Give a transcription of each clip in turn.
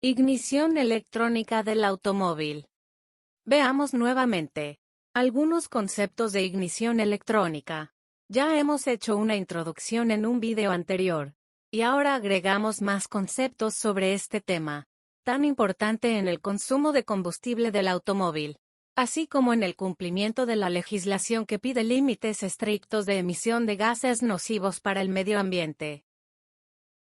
Ignición electrónica del automóvil. Veamos nuevamente algunos conceptos de ignición electrónica. Ya hemos hecho una introducción en un video anterior, y ahora agregamos más conceptos sobre este tema, tan importante en el consumo de combustible del automóvil, así como en el cumplimiento de la legislación que pide límites estrictos de emisión de gases nocivos para el medio ambiente.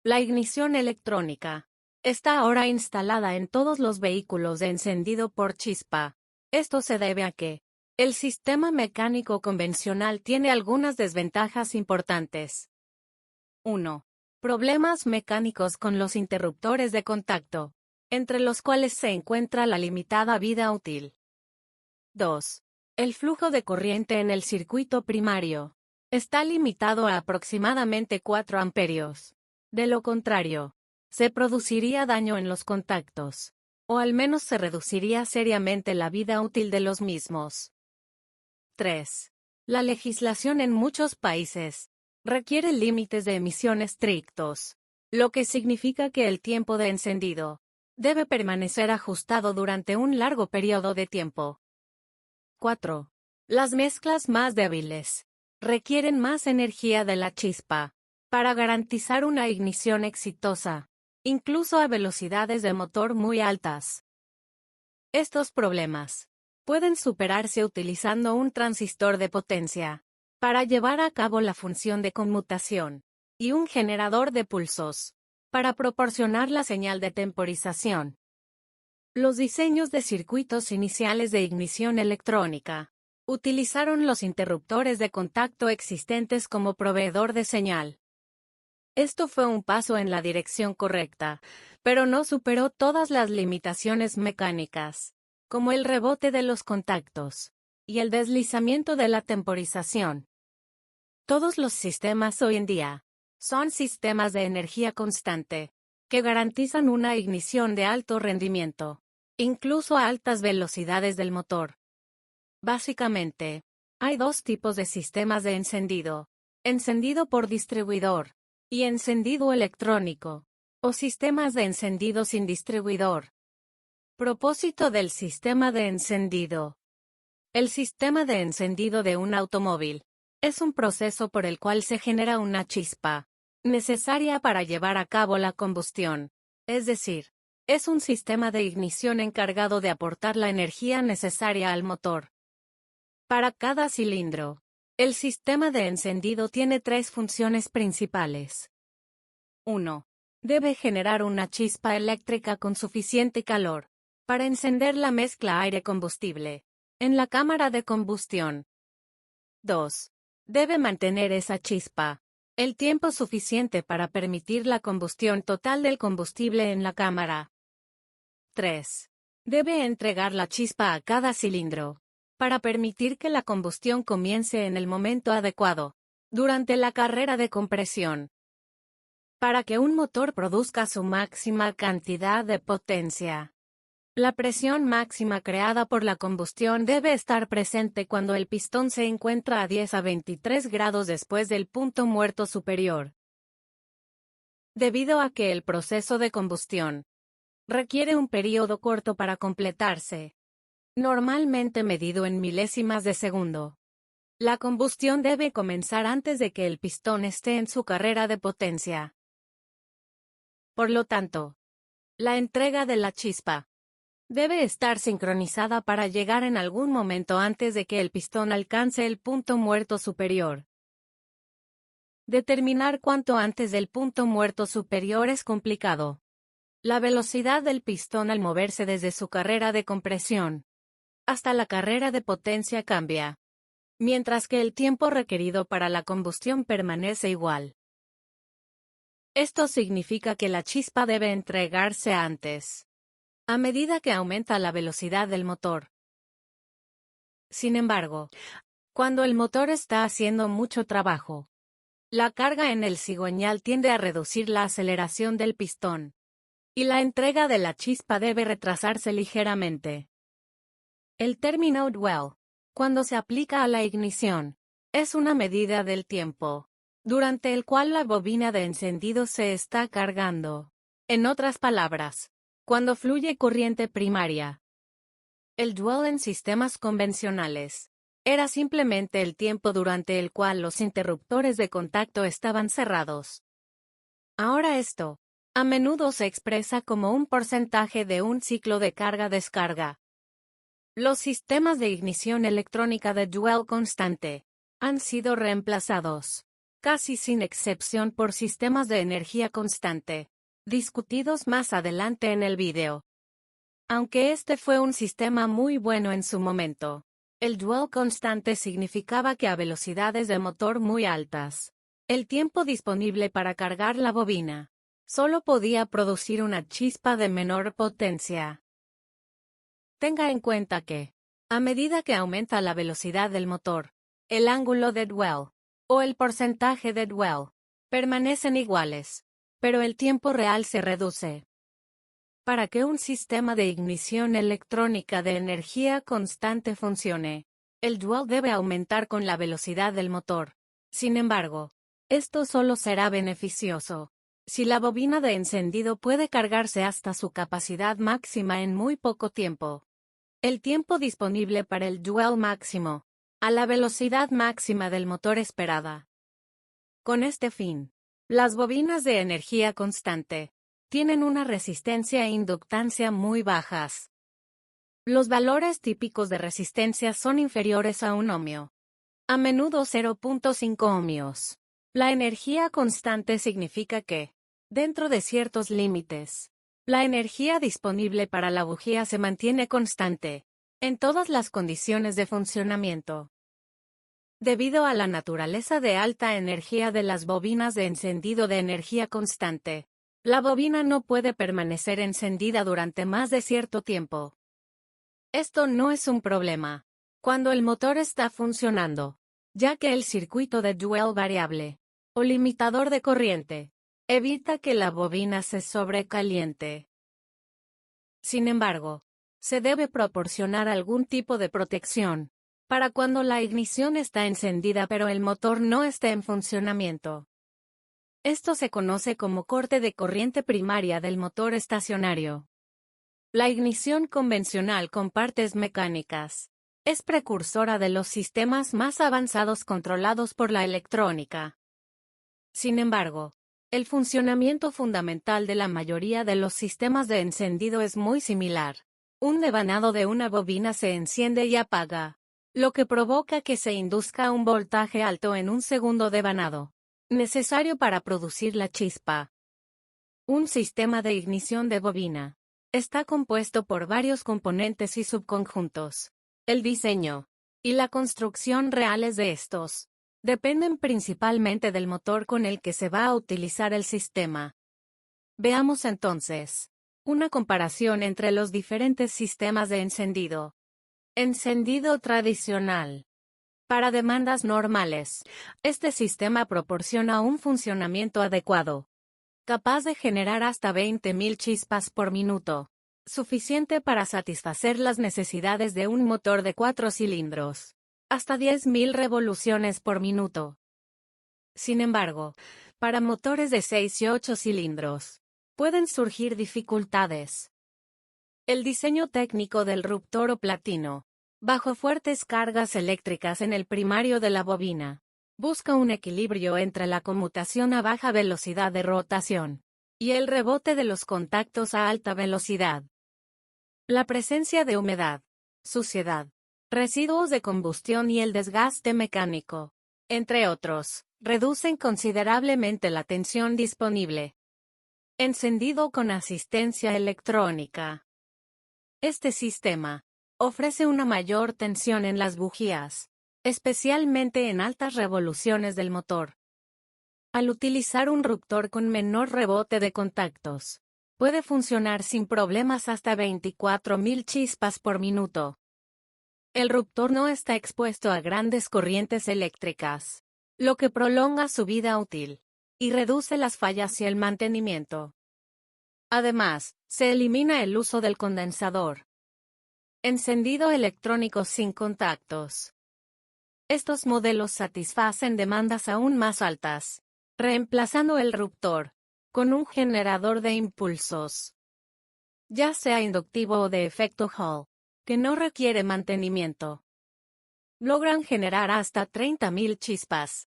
La ignición electrónica está ahora instalada en todos los vehículos de encendido por chispa. Esto se debe a que el sistema mecánico convencional tiene algunas desventajas importantes. 1. Problemas mecánicos con los interruptores de contacto, entre los cuales se encuentra la limitada vida útil. 2. El flujo de corriente en el circuito primario está limitado a aproximadamente 4 amperios. De lo contrario, se produciría daño en los contactos, o al menos se reduciría seriamente la vida útil de los mismos. 3. La legislación en muchos países requiere límites de emisión estrictos, lo que significa que el tiempo de encendido debe permanecer ajustado durante un largo periodo de tiempo. 4. Las mezclas más débiles requieren más energía de la chispa para garantizar una ignición exitosa, incluso a velocidades de motor muy altas. Estos problemas pueden superarse utilizando un transistor de potencia para llevar a cabo la función de conmutación y un generador de pulsos para proporcionar la señal de temporización. Los diseños de circuitos iniciales de ignición electrónica utilizaron los interruptores de contacto existentes como proveedor de señal. Esto fue un paso en la dirección correcta, pero no superó todas las limitaciones mecánicas, como el rebote de los contactos y el deslizamiento de la temporización. Todos los sistemas hoy en día son sistemas de energía constante, que garantizan una ignición de alto rendimiento, incluso a altas velocidades del motor. Básicamente, hay dos tipos de sistemas de encendido: encendido por distribuidor y encendido electrónico, o sistemas de encendido sin distribuidor. Propósito del sistema de encendido. El sistema de encendido de un automóvil es un proceso por el cual se genera una chispa necesaria para llevar a cabo la combustión, es decir, es un sistema de ignición encargado de aportar la energía necesaria al motor. Para cada cilindro, el sistema de encendido tiene 3 funciones principales. 1. Debe generar una chispa eléctrica con suficiente calor para encender la mezcla aire-combustible en la cámara de combustión. 2. Debe mantener esa chispa el tiempo suficiente para permitir la combustión total del combustible en la cámara. 3. Debe entregar la chispa a cada cilindro para permitir que la combustión comience en el momento adecuado, durante la carrera de compresión. Para que un motor produzca su máxima cantidad de potencia, la presión máxima creada por la combustión debe estar presente cuando el pistón se encuentra a 10 a 23 grados después del punto muerto superior. Debido a que el proceso de combustión requiere un periodo corto para completarse, normalmente medido en milésimas de segundo, la combustión debe comenzar antes de que el pistón esté en su carrera de potencia. Por lo tanto, la entrega de la chispa debe estar sincronizada para llegar en algún momento antes de que el pistón alcance el punto muerto superior. Determinar cuánto antes del punto muerto superior es complicado. La velocidad del pistón al moverse desde su carrera de compresión hasta la carrera de potencia cambia, mientras que el tiempo requerido para la combustión permanece igual. Esto significa que la chispa debe entregarse antes, a medida que aumenta la velocidad del motor. Sin embargo, cuando el motor está haciendo mucho trabajo, la carga en el cigüeñal tiende a reducir la aceleración del pistón, y la entrega de la chispa debe retrasarse ligeramente. El término dwell, cuando se aplica a la ignición, es una medida del tiempo durante el cual la bobina de encendido se está cargando. En otras palabras, Cuando fluye corriente primaria. El dual en sistemas convencionales era simplemente el tiempo durante el cual los interruptores de contacto estaban cerrados. Ahora esto, a menudo se expresa como un porcentaje de un ciclo de carga-descarga. Los sistemas de ignición electrónica de dual constante han sido reemplazados, casi sin excepción, por sistemas de energía constante, discutidos más adelante en el vídeo. Aunque este fue un sistema muy bueno en su momento, el dual constante significaba que a velocidades de motor muy altas, el tiempo disponible para cargar la bobina solo podía producir una chispa de menor potencia. Tenga en cuenta que, a medida que aumenta la velocidad del motor, el ángulo de dwell, o el porcentaje de dwell, permanecen iguales, pero el tiempo real se reduce. Para que un sistema de ignición electrónica de energía constante funcione, el dwell debe aumentar con la velocidad del motor. Sin embargo, esto solo será beneficioso si la bobina de encendido puede cargarse hasta su capacidad máxima en muy poco tiempo. El tiempo disponible para el dwell máximo, a la velocidad máxima del motor esperada. Con este fin, las bobinas de energía constante tienen una resistencia e inductancia muy bajas. Los valores típicos de resistencia son inferiores a 1 ohmio. A menudo 0.5 ohmios. La energía constante significa que, dentro de ciertos límites, la energía disponible para la bujía se mantiene constante, en todas las condiciones de funcionamiento. Debido a la naturaleza de alta energía de las bobinas de encendido de energía constante, la bobina no puede permanecer encendida durante más de cierto tiempo. Esto no es un problema cuando el motor está funcionando, ya que el circuito de dual variable, o limitador de corriente, evita que la bobina se sobrecaliente. Sin embargo, se debe proporcionar algún tipo de protección para cuando la ignición está encendida pero el motor no esté en funcionamiento. Esto se conoce como corte de corriente primaria del motor estacionario. La ignición convencional con partes mecánicas es precursora de los sistemas más avanzados controlados por la electrónica. Sin embargo, el funcionamiento fundamental de la mayoría de los sistemas de encendido es muy similar. Un devanado de una bobina se enciende y apaga, lo que provoca que se induzca un voltaje alto en un segundo devanado, necesario para producir la chispa. Un sistema de ignición de bobina está compuesto por varios componentes y subconjuntos. El diseño y la construcción reales de estos dependen principalmente del motor con el que se va a utilizar el sistema. Veamos entonces una comparación entre los diferentes sistemas de encendido. Encendido tradicional. Para demandas normales, este sistema proporciona un funcionamiento adecuado, capaz de generar hasta 20.000 chispas por minuto, suficiente para satisfacer las necesidades de un motor de 4 cilindros, hasta 10.000 revoluciones por minuto. Sin embargo, para motores de 6 y 8 cilindros, pueden surgir dificultades. El diseño técnico del ruptor o platino, bajo fuertes cargas eléctricas en el primario de la bobina, busca un equilibrio entre la conmutación a baja velocidad de rotación y el rebote de los contactos a alta velocidad. La presencia de humedad, suciedad, residuos de combustión y el desgaste mecánico, entre otros, reducen considerablemente la tensión disponible. Encendido con asistencia electrónica. Este sistema ofrece una mayor tensión en las bujías, especialmente en altas revoluciones del motor. Al utilizar un ruptor con menor rebote de contactos, puede funcionar sin problemas hasta 24.000 chispas por minuto. El ruptor no está expuesto a grandes corrientes eléctricas, lo que prolonga su vida útil y reduce las fallas y el mantenimiento. Además, se elimina el uso del condensador. Encendido electrónico sin contactos. Estos modelos satisfacen demandas aún más altas, reemplazando el ruptor con un generador de impulsos. ya sea inductivo o de efecto Hall, que no requiere mantenimiento. Logran generar hasta 30.000 chispas.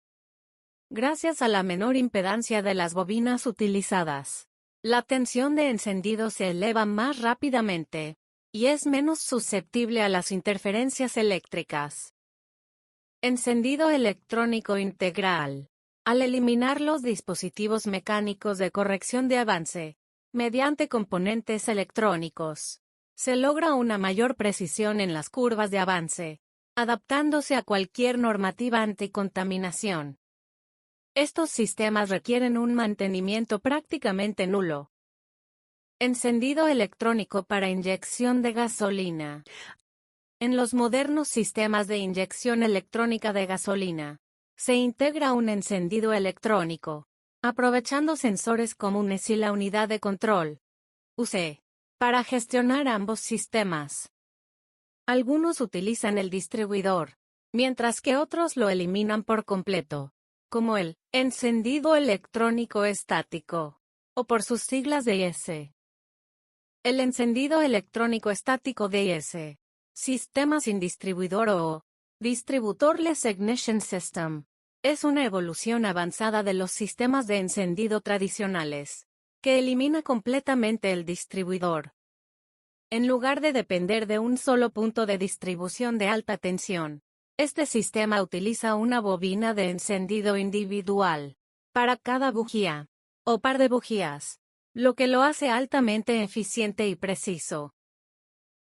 Gracias a la menor impedancia de las bobinas utilizadas, la tensión de encendido se eleva más rápidamente, y es menos susceptible a las interferencias eléctricas. Encendido electrónico integral. Al eliminar los dispositivos mecánicos de corrección de avance, mediante componentes electrónicos, se logra una mayor precisión en las curvas de avance, adaptándose a cualquier normativa anticontaminación. Estos sistemas requieren un mantenimiento prácticamente nulo. Encendido electrónico para inyección de gasolina. En los modernos sistemas de inyección electrónica de gasolina, se integra un encendido electrónico, aprovechando sensores comunes y la unidad de control, UC, para gestionar ambos sistemas. Algunos utilizan el distribuidor, mientras que otros lo eliminan por completo, como el encendido electrónico estático, o por sus siglas DIS. El encendido electrónico estático DIS, sistema sin distribuidor o Distributorless Ignition System, es una evolución avanzada de los sistemas de encendido tradicionales, que elimina completamente el distribuidor. En lugar de depender de un solo punto de distribución de alta tensión, este sistema utiliza una bobina de encendido individual para cada bujía, o par de bujías, lo que lo hace altamente eficiente y preciso.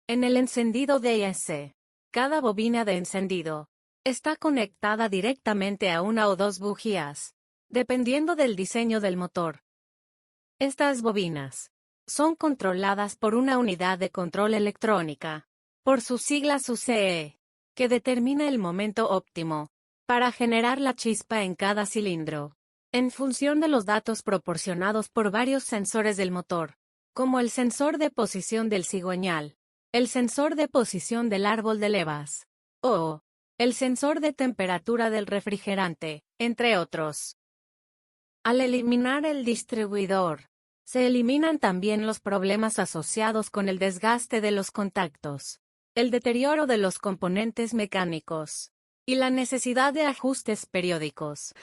En el encendido DIS, cada bobina de encendido está conectada directamente a una o dos bujías, dependiendo del diseño del motor. Estas bobinas son controladas por una unidad de control electrónica, por sus siglas UCE, que determina el momento óptimo para generar la chispa en cada cilindro, en función de los datos proporcionados por varios sensores del motor, como el sensor de posición del cigüeñal, el sensor de posición del árbol de levas, o el sensor de temperatura del refrigerante, entre otros. Al eliminar el distribuidor, se eliminan también los problemas asociados con el desgaste de los contactos, el deterioro de los componentes mecánicos, y la necesidad de ajustes periódicos.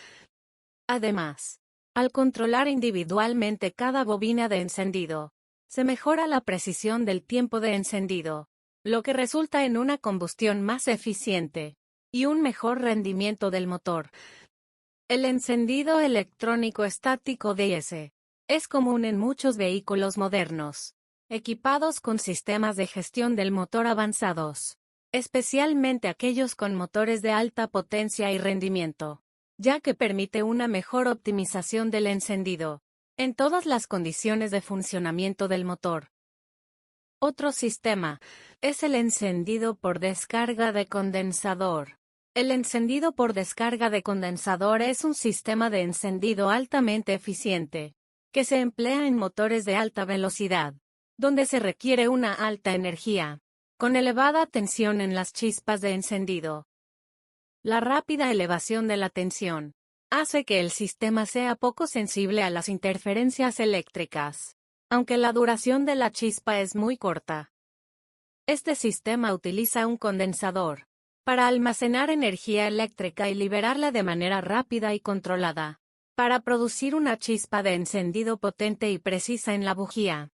Además, al controlar individualmente cada bobina de encendido, se mejora la precisión del tiempo de encendido, lo que resulta en una combustión más eficiente y un mejor rendimiento del motor. El encendido electrónico estático DIS es común en muchos vehículos modernos, equipados con sistemas de gestión del motor avanzados, especialmente aquellos con motores de alta potencia y rendimiento, ya que permite una mejor optimización del encendido en todas las condiciones de funcionamiento del motor. Otro sistema es el encendido por descarga de condensador. El encendido por descarga de condensador es un sistema de encendido altamente eficiente, que se emplea en motores de alta velocidad, donde se requiere una alta energía, con elevada tensión en las chispas de encendido. La rápida elevación de la tensión hace que el sistema sea poco sensible a las interferencias eléctricas, aunque la duración de la chispa es muy corta. Este sistema utiliza un condensador para almacenar energía eléctrica y liberarla de manera rápida y controlada, para producir una chispa de encendido potente y precisa en la bujía.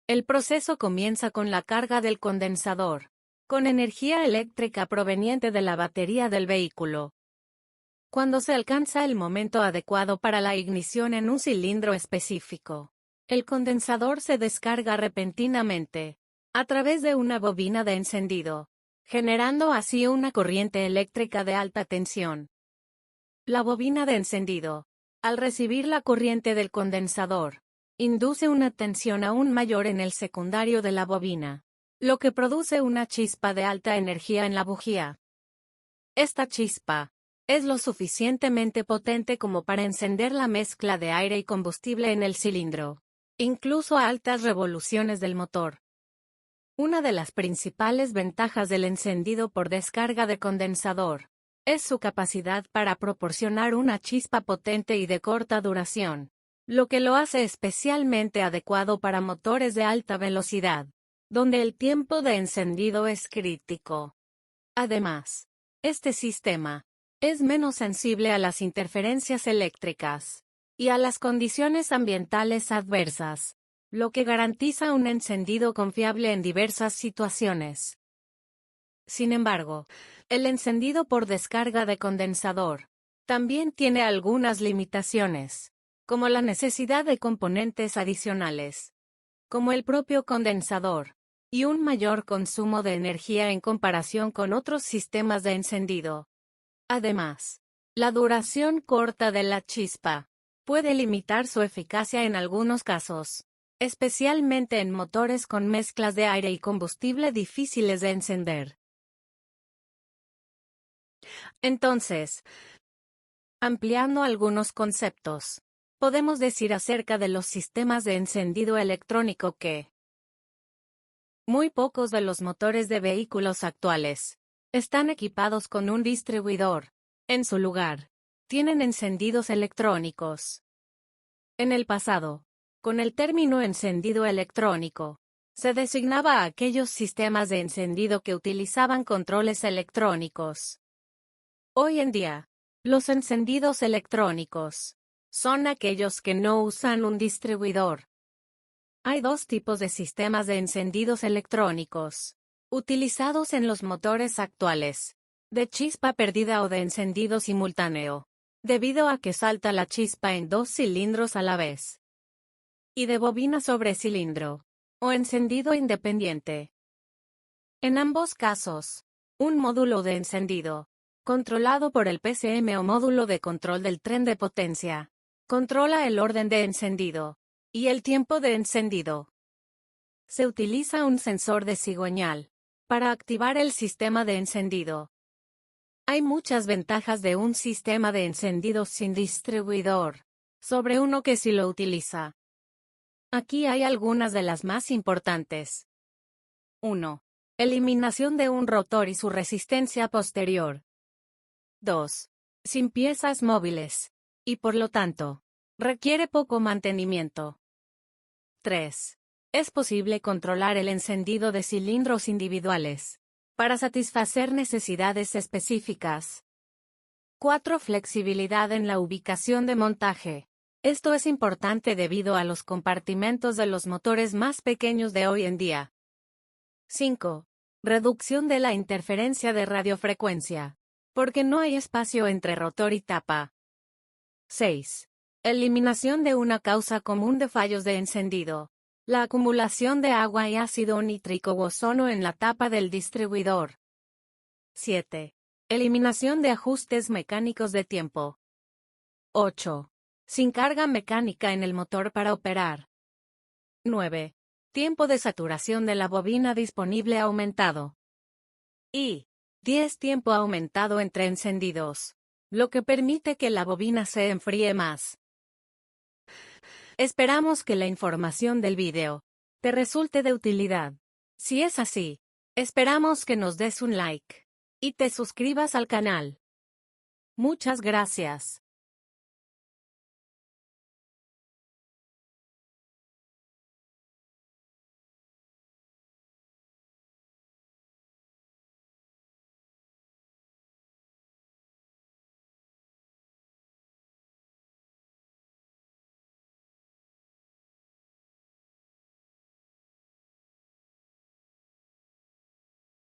El proceso comienza con la carga del condensador, con energía eléctrica proveniente de la batería del vehículo. Cuando se alcanza el momento adecuado para la ignición en un cilindro específico, el condensador se descarga repentinamente, a través de una bobina de encendido, generando así una corriente eléctrica de alta tensión. La bobina de encendido, al recibir la corriente del condensador, induce una tensión aún mayor en el secundario de la bobina, lo que produce una chispa de alta energía en la bujía. Esta chispa es lo suficientemente potente como para encender la mezcla de aire y combustible en el cilindro, incluso a altas revoluciones del motor. Una de las principales ventajas del encendido por descarga de condensador es su capacidad para proporcionar una chispa potente y de corta duración, lo que lo hace especialmente adecuado para motores de alta velocidad, donde el tiempo de encendido es crítico. Además, este sistema es menos sensible a las interferencias eléctricas y a las condiciones ambientales adversas, lo que garantiza un encendido confiable en diversas situaciones. Sin embargo, el encendido por descarga de condensador también tiene algunas limitaciones, como la necesidad de componentes adicionales, como el propio condensador, y un mayor consumo de energía en comparación con otros sistemas de encendido. Además, la duración corta de la chispa puede limitar su eficacia en algunos casos, especialmente en motores con mezclas de aire y combustible difíciles de encender. Entonces, ampliando algunos conceptos, podemos decir acerca de los sistemas de encendido electrónico que muy pocos de los motores de vehículos actuales están equipados con un distribuidor. En su lugar, tienen encendidos electrónicos. En el pasado, con el término encendido electrónico, se designaba a aquellos sistemas de encendido que utilizaban controles electrónicos. Hoy en día, los encendidos electrónicos son aquellos que no usan un distribuidor. Hay dos tipos de sistemas de encendidos electrónicos utilizados en los motores actuales: de chispa perdida o de encendido simultáneo, debido a que salta la chispa en dos cilindros a la vez, y de bobina sobre cilindro, o encendido independiente. En ambos casos, un módulo de encendido, controlado por el PCM o módulo de control del tren de potencia, controla el orden de encendido y el tiempo de encendido. Se utiliza un sensor de cigüeñal para activar el sistema de encendido. Hay muchas ventajas de un sistema de encendido sin distribuidor sobre uno que sí lo utiliza. Aquí hay algunas de las más importantes. 1. Eliminación de un rotor y su resistencia posterior. 2. Sin piezas móviles, y por lo tanto, requiere poco mantenimiento. 3. Es posible controlar el encendido de cilindros individuales para satisfacer necesidades específicas. 4. Flexibilidad en la ubicación de montaje. Esto es importante debido a los compartimentos de los motores más pequeños de hoy en día. 5. Reducción de la interferencia de radiofrecuencia, porque no hay espacio entre rotor y tapa. 6. Eliminación de una causa común de fallos de encendido: la acumulación de agua y ácido nítrico o ozono en la tapa del distribuidor. 7. Eliminación de ajustes mecánicos de tiempo. 8. Sin carga mecánica en el motor para operar. 9. Tiempo de saturación de la bobina disponible aumentado. Y 10. Tiempo aumentado entre encendidos, lo que permite que la bobina se enfríe más. Esperamos que la información del video te resulte de utilidad. Si es así, esperamos que nos des un like y te suscribas al canal. Muchas gracias.